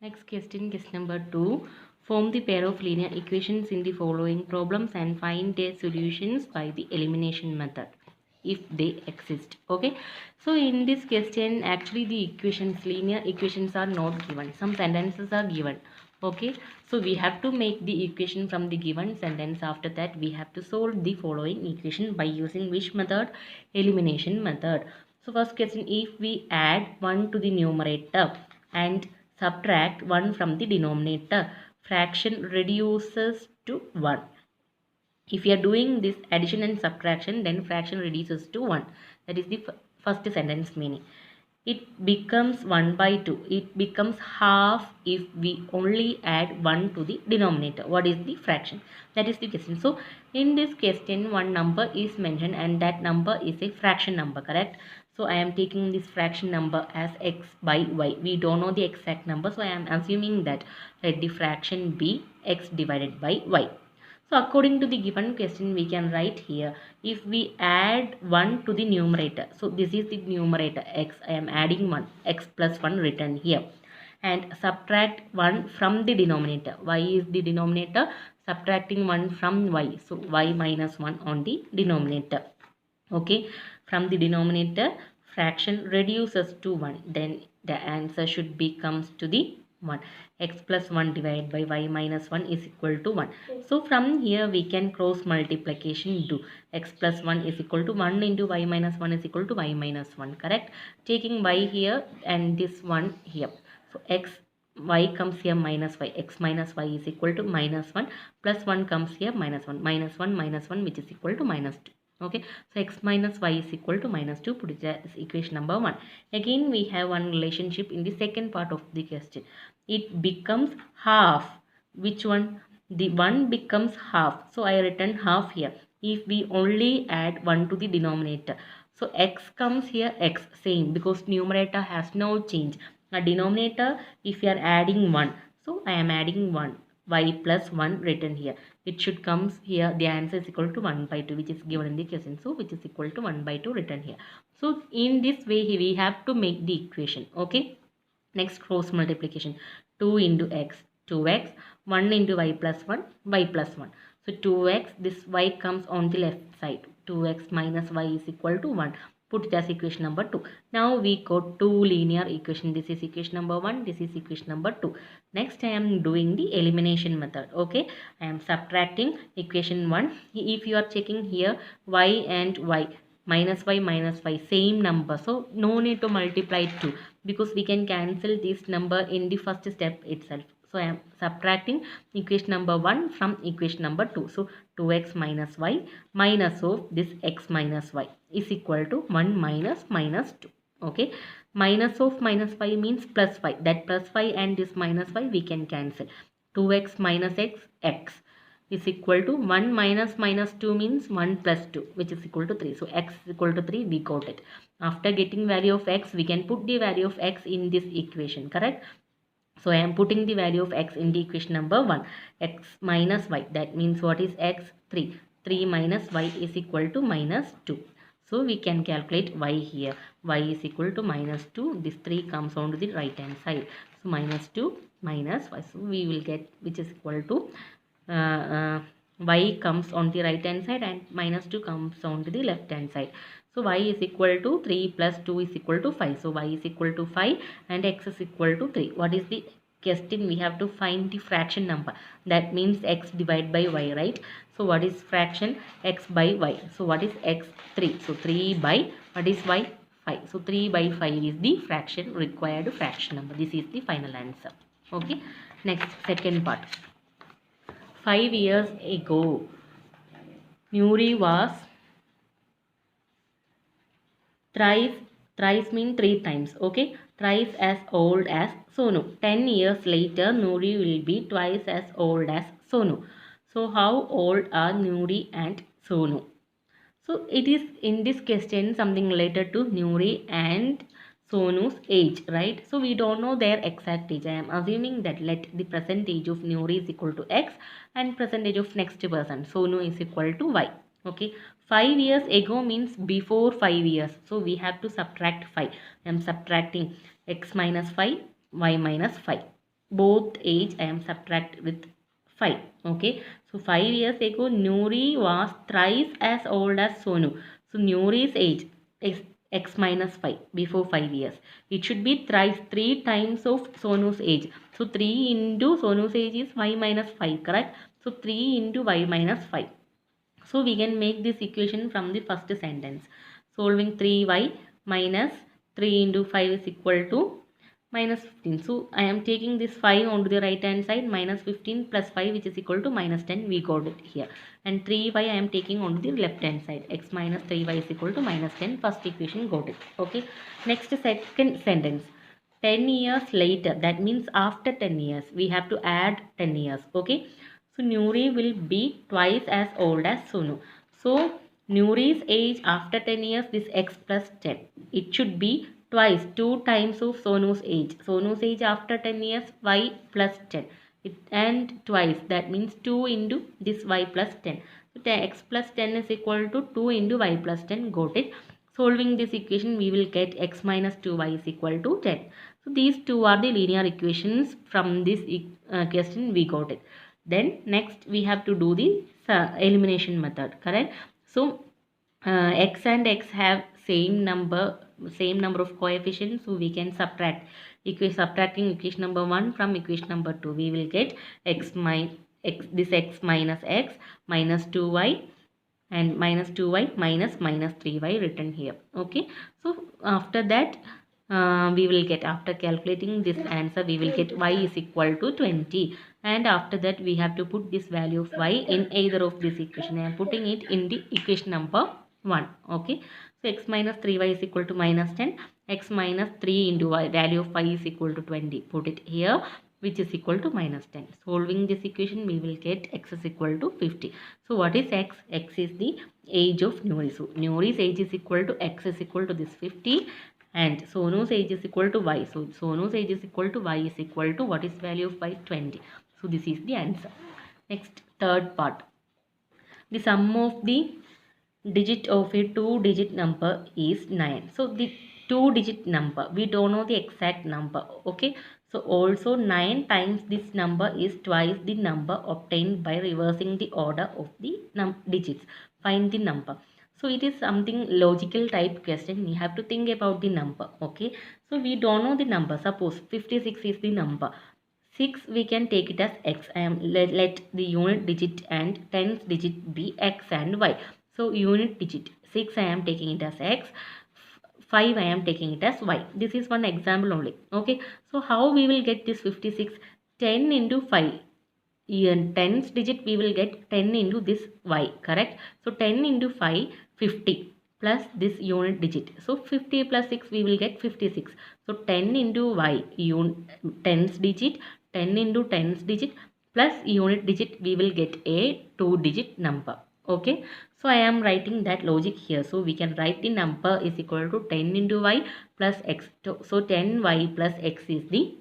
Next question number 2. Form the pair of linear equations in the following problems and find their solutions by the elimination method if they exist. Okay. So in this question, actually the equations, linear equations are not given. Some sentences are given. Okay. So we have to make the equation from the given sentence. After that, we have to solve the following equation by using which method? Elimination method. So first question, if we add 1 to the numerator and subtract 1 from the denominator, fraction reduces to 1. If you are doing this addition and subtraction, then fraction reduces to 1. That is the first sentence meaning. It becomes 1 by 2. It becomes half if we only add 1 to the denominator. What is the fraction? That is the question. So, in this question, one number is mentioned and that number is a fraction number, correct? So, I am taking this fraction number as x by y. We don't know the exact number, so I am assuming that let the fraction be x divided by y. So according to the given question, we can write here, if we add 1 to the numerator. So this is the numerator x. I am adding 1, x plus 1 written here. And subtract 1 from the denominator. Y is the denominator. Subtracting 1 from y. So y minus 1 on the denominator. Okay. From the denominator, fraction reduces to 1. Then the answer should be comes to the 1. X plus 1 divided by y minus 1 is equal to 1. So from here we can cross multiplication do. X plus 1 is equal to 1 into y minus 1 is equal to y minus 1, correct? Taking y here and this 1 here. So x, y comes here minus y. X minus y is equal to minus 1. Plus 1 comes here minus 1. Minus 1 minus 1 which is equal to minus 2. Okay, so x minus y is equal to minus 2. Put it as equation number 1. Again we have one relationship in the second part of the question. It becomes half. Which one? The 1 becomes half. So I written half here. If we only add 1 to the denominator. So x comes here, x same because numerator has no change. A denominator, if you are adding 1. So I am adding 1. Y plus 1 written here. It should comes here. The answer is equal to 1 by 2 which is given in the question. So which is equal to 1 by 2 written here. So in this way we have to make the equation. Okay. Next cross multiplication. 2 into x. 2x. 1 into y plus 1. Y plus 1. So 2x. This y comes on the left side. 2x minus y is equal to 1. Put it as equation number 2. Now we got two linear equation. This is equation number 1. This is equation number 2. Next I am doing the elimination method. Okay. I am subtracting equation 1. If you are checking here y and y. Minus y same number. So no need to multiply 2 because we can cancel this number in the first step itself. So I am subtracting equation number 1 from equation number 2. So 2x minus y minus of this x minus y is equal to 1 minus minus 2. Okay. Minus of minus y means plus y. That plus y and this minus y we can cancel. 2x minus x, x is equal to 1 minus minus 2 means 1 plus 2 which is equal to 3. So x is equal to 3, we got it. After getting value of x, we can put the value of x in this equation, correct? So I am putting the value of x in the equation number 1. X minus y, that means what is x? 3. 3 minus y is equal to minus 2. So we can calculate y here. Y is equal to minus 2. This 3 comes on to the right hand side. So minus 2 minus y. So we will get which is equal to y comes on the right hand side and minus 2 comes on to the left hand side. So y is equal to 3 plus 2 is equal to 5. So y is equal to 5 and x is equal to 3. What is the question? We have to find the fraction number. That means x divided by y, right? So what is fraction? X by y. So what is x? 3. So 3 by what is y? 5. So 3 by 5 is the fraction required fraction number. This is the final answer. Okay. Next, second part. 5 years ago, Nuri was thrice mean 3 times, okay, thrice as old as Sonu. 10 years later, Nuri will be twice as old as Sonu. So how old are Nuri and Sonu? So it is in this question something related to Nuri and Sonu's age, right? So we don't know their exact age. I am assuming that let the present age of Nuri is equal to x and present age of next person, Sonu, is equal to y. Okay. 5 years ago means before 5 years. So we have to subtract 5. I am subtracting x minus 5, y minus 5. both age I am subtract with 5. Okay, so 5 years ago Nuri was thrice as old as Sonu. So Nuri's age is x minus 5 before 5 years. It should be thrice, 3 times of Sonu's age. So 3 into Sonu's age is y minus 5, correct? So 3 into y minus 5. So we can make this equation from the first sentence. Solving 3y minus 3 into 5 is equal to minus 15. So I am taking this 5 onto the right hand side, minus 15 plus 5 which is equal to minus 10. We got it here. And 3y I am taking onto the left hand side. X minus 3y is equal to minus 10. First equation got it. Okay. Next second sentence. 10 years later, that means after 10 years, we have to add 10 years. Okay. So Nuri will be twice as old as Sonu. So Nuri's age after 10 years, this x plus 10. It should be twice, 2 times of Sonu's age. Sonu's age after 10 years, y plus 10. And twice, that means 2 into this y plus 10. So x plus 10 is equal to 2 into y plus 10. Got it. Solving this equation, we will get x minus 2y is equal to 10. So these two are the linear equations from this question we got it. Then next we have to do the elimination method, correct? So x and x have same number of coefficients, so we can subtract. Subtracting equation number 1 from equation number 2, we will get x minus x minus 2y and minus 2y minus 3y written here. Okay, so after that we will get, after calculating this answer, we will get y is equal to 20, and after that we have to put this value of y in either of this equation. I am putting it in the equation number 1. Okay, so x minus 3y is equal to minus 10, x minus 3 into y, value of y is equal to 20, put it here, which is equal to minus 10. Solving this equation, we will get x is equal to 50. So what is x? X is the age of Nuri. So Nuri's age is equal to x is equal to this 50, and Sonu's age is equal to y. So Sonu's age is equal to y is equal to, what is value of y? 20. So this is the answer. Next, third part. The sum of the digit of a 2-digit number is 9. So the 2-digit number, we don't know the exact number. Okay. So also 9 times this number is twice the number obtained by reversing the order of the digits. Find the number. So it is something logical type question. We have to think about the number. Okay. So we don't know the number. Suppose 56 is the number. 6 we can take it as x. Let the unit digit and tens digit be x and y. So unit digit 6 I am taking it as x. 5 I am taking it as y. This is one example only. Okay. So how we will get this 56? 10 into 5. In tens digit we will get 10 into this y, correct? So 10 into 5, 50 plus this unit digit. So 50 plus 6 we will get 56. So 10 into y, tens digit, 10 into tens digit plus unit digit, we will get a 2-digit number. Okay, so I am writing that logic here. So we can write the number is equal to 10 into y plus x. So 10y plus x is the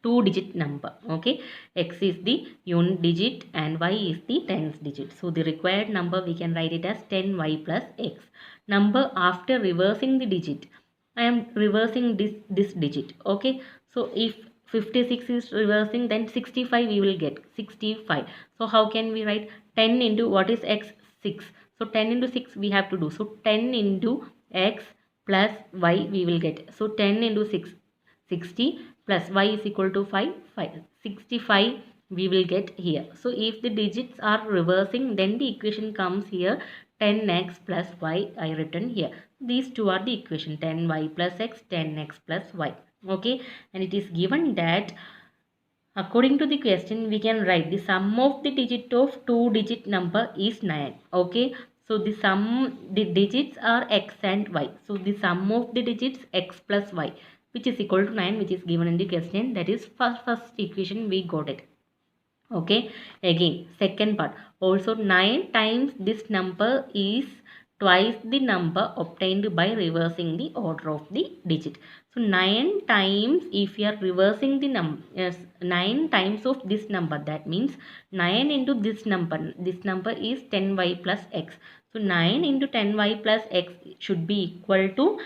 2-digit number. Okay, x is the unit digit and y is the tens digit. So the required number we can write it as 10y plus x. Number after reversing the digit, I am reversing this digit. Okay, so if 56 is reversing, then 65 we will get 65. So how can we write 10 into, what is x? 6. So 10 into 6 we have to do. So 10 into x plus y we will get. So 10 into 6, 60 plus y is equal to 5, 65 we will get here. So if the digits are reversing, then the equation comes here, 10x plus y I written here. These two are the equation, 10y plus x, 10x plus y. Okay, and it is given that according to the question, we can write the sum of the digit of 2-digit number is 9. Okay, so the digits are x and y. So the sum of the digits x plus y, which is equal to 9, which is given in the question. That is first equation, we got it. Okay, again second part, also 9 times this number is twice the number obtained by reversing the order of the digit. So 9 times, if you are reversing the number, yes, 9 times of this number, that means 9 into this number is 10y plus x. So 9 into 10y plus x should be equal to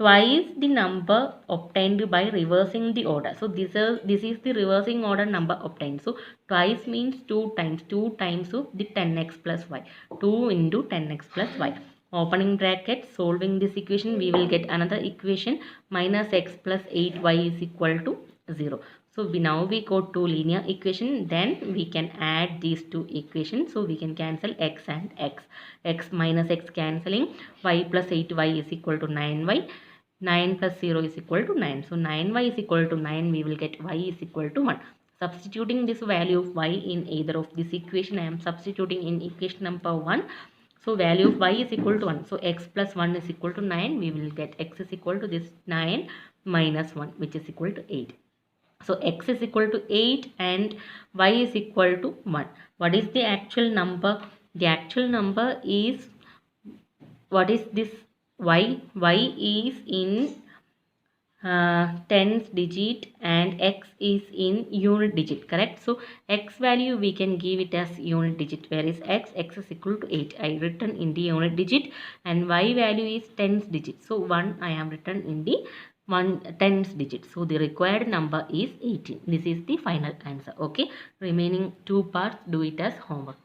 twice the number obtained by reversing the order. So this is the reversing order number obtained. So twice means 2 times of the 10x plus y. 2 into 10x plus y. Opening bracket, solving this equation, we will get another equation, minus x plus 8y is equal to 0. So now we go to linear equation, then we can add these two equations. So we can cancel x and x. X minus x cancelling, y plus 8y is equal to 9y. 9 plus 0 is equal to 9. So 9y is equal to 9, we will get y is equal to 1. Substituting this value of y in either of this equation, I am substituting in equation number 1. So value of y is equal to 1. So x plus 1 is equal to 9. We will get x is equal to this 9 minus 1, which is equal to 8. So x is equal to 8 and y is equal to 1. What is the actual number? The actual number is, what is this y? Y is in tens digit and x is in unit digit, correct? So x value we can give it as unit digit. Where is x? X is equal to 8. I written in the unit digit, and y value is tens digit. So 1 I am written in the tens digit. So the required number is 18. This is the final answer. Okay, remaining two parts, do it as homework.